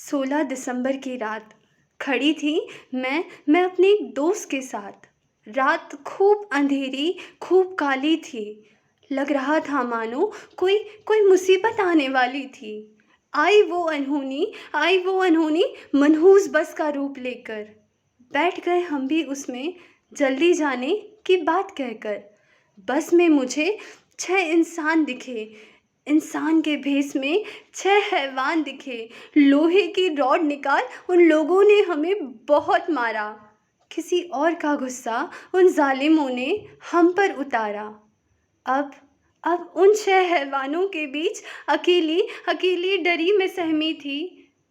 16 दिसंबर की रात खड़ी थी मैं अपने एक दोस्त के साथ। रात खूब अंधेरी, खूब काली थी। लग रहा था मानो कोई कोई मुसीबत आने वाली थी। आई वो अनहोनी मनहूस बस का रूप लेकर। बैठ गए हम भी उसमें, जल्दी जाने की बात कहकर। बस में मुझे 6 इंसान दिखे। इंसान के भेष में 6 हैवान दिखे। लोहे की रॉड निकाल उन लोगों ने हमें बहुत मारा। किसी और का गुस्सा उन ज़ालिमों ने हम पर उतारा। अब अब उन 6 हैवानों के बीच अकेली अकेली डरी मैं सहमी थी।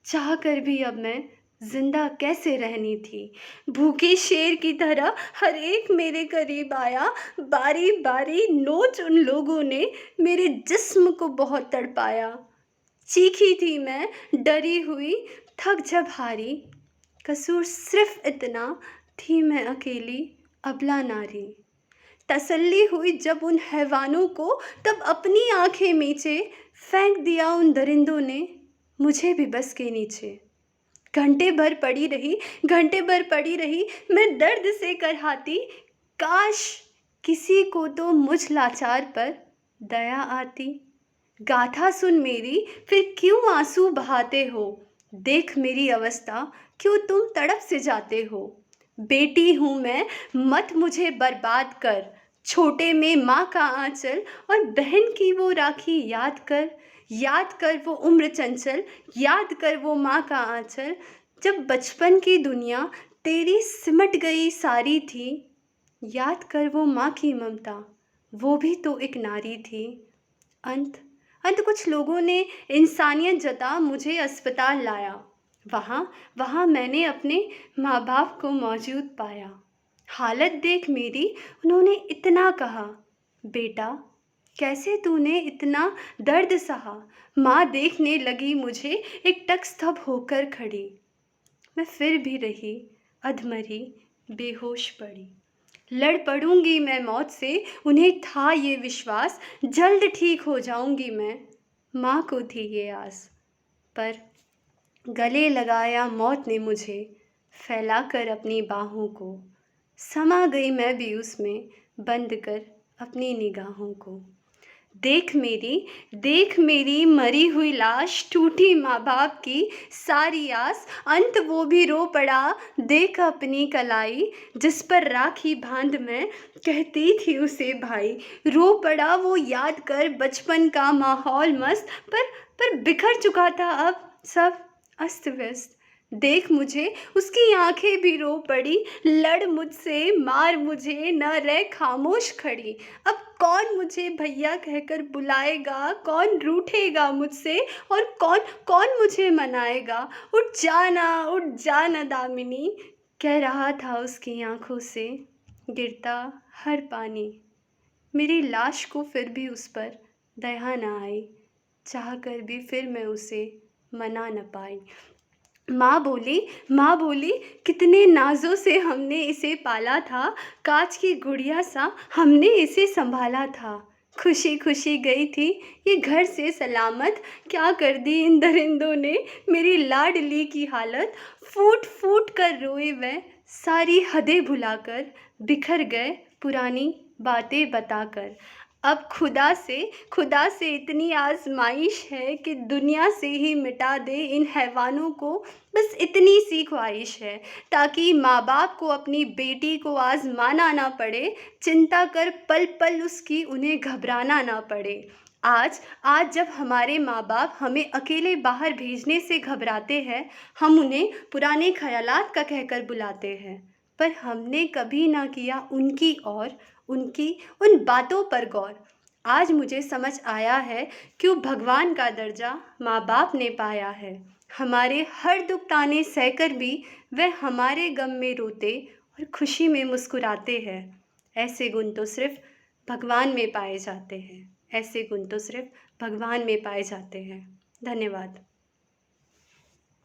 चाह कर भी अब मैं जिंदा कैसे रहनी थी। भूखे शेर की तरह हर एक मेरे करीब आया। बारी बारी नोच उन लोगों ने मेरे जिस्म को बहुत तड़पाया। चीखी थी मैं डरी हुई, थक जब हारी। कसूर सिर्फ इतना, थी मैं अकेली अबला नारी। तसल्ली हुई जब उन हैवानों को, तब अपनी आंखें मींचे फेंक दिया उन दरिंदों ने मुझे भी बस के नीचे। घंटे भर पड़ी रही मैं दर्द से करहाती। काश किसी को तो मुझ लाचार पर दया आती। गाथा सुन मेरी, फिर क्यों आंसू बहाते हो। देख मेरी अवस्था, क्यों तुम तड़प से जाते हो। बेटी हूँ मैं, मत मुझे बर्बाद कर। छोटे में माँ का आंचल और बहन की वो राखी याद कर। याद कर वो उम्र चंचल, याद कर वो माँ का आंचल। जब बचपन की दुनिया तेरी सिमट गई सारी थी। याद कर वो माँ की ममता, वो भी तो एक नारी थी। अंत अंत कुछ लोगों ने इंसानियत जता मुझे अस्पताल लाया। वहाँ वहाँ मैंने अपने माँ बाप को मौजूद पाया। हालत देख मेरी उन्होंने इतना कहा, बेटा कैसे तूने इतना दर्द सहा। माँ देखने लगी मुझे एकटक स्तब्ध होकर खड़ी। मैं फिर भी रही अधमरी, बेहोश पड़ी। लड़ पड़ूंगी मैं मौत से, उन्हें था ये विश्वास। जल्द ठीक हो जाऊंगी मैं, माँ को थी ये आस। पर गले लगाया मौत ने मुझे, फैलाकर अपनी बाहों को। समा गई मैं भी उसमें, बंद कर अपनी निगाहों को। देख मेरी मरी हुई लाश, टूटी माँ बाप की सारी आस। अंत वो भी रो पड़ा, देख अपनी कलाई। जिस पर राखी बांध मैं कहती थी उसे भाई। रो पड़ा वो याद कर बचपन का माहौल मस्त। पर बिखर चुका था अब सब अस्त व्यस्त। देख मुझे उसकी आंखें भी रो पड़ी। लड़ मुझसे, मार मुझे, न रह खामोश खड़ी। अब कौन मुझे भैया कहकर बुलाएगा, कौन रूठेगा मुझसे, और कौन कौन मुझे मनाएगा। उठ जाना दामिनी, कह रहा था उसकी आंखों से गिरता हर पानी। मेरी लाश को फिर भी उस पर दया न आई। चाह कर भी फिर मैं उसे मना न पाई। माँ बोली कितने नाजों से हमने इसे पाला था। कांच की गुड़िया सा हमने इसे संभाला था। खुशी खुशी गई थी ये घर से सलामत। क्या कर दी इन दरिंदों ने मेरी लाडली की हालत। फूट फूट कर रोए वह सारी हदें भुलाकर। बिखर गए पुरानी बातें बताकर। अब खुदा से इतनी आजमाइश है कि दुनिया से ही मिटा दे इन हैवानों को। बस इतनी सी ख्वाहिश है, ताकि माँ बाप को अपनी बेटी को आजमाना ना पड़े। चिंता कर पल पल उसकी उन्हें घबराना ना पड़े। आज जब हमारे माँ बाप हमें अकेले बाहर भेजने से घबराते हैं, हम उन्हें पुराने ख्यालात का कहकर बुलाते हैं। पर हमने कभी ना किया उनकी और उनकी उन बातों पर गौर। आज मुझे समझ आया है क्यों भगवान का दर्जा माँ बाप ने पाया है। हमारे हर दुख ताने सहकर भी वह हमारे गम में रोते और खुशी में मुस्कुराते हैं। ऐसे गुण तो सिर्फ भगवान में पाए जाते हैं। ऐसे गुण तो सिर्फ भगवान में पाए जाते हैं। धन्यवाद।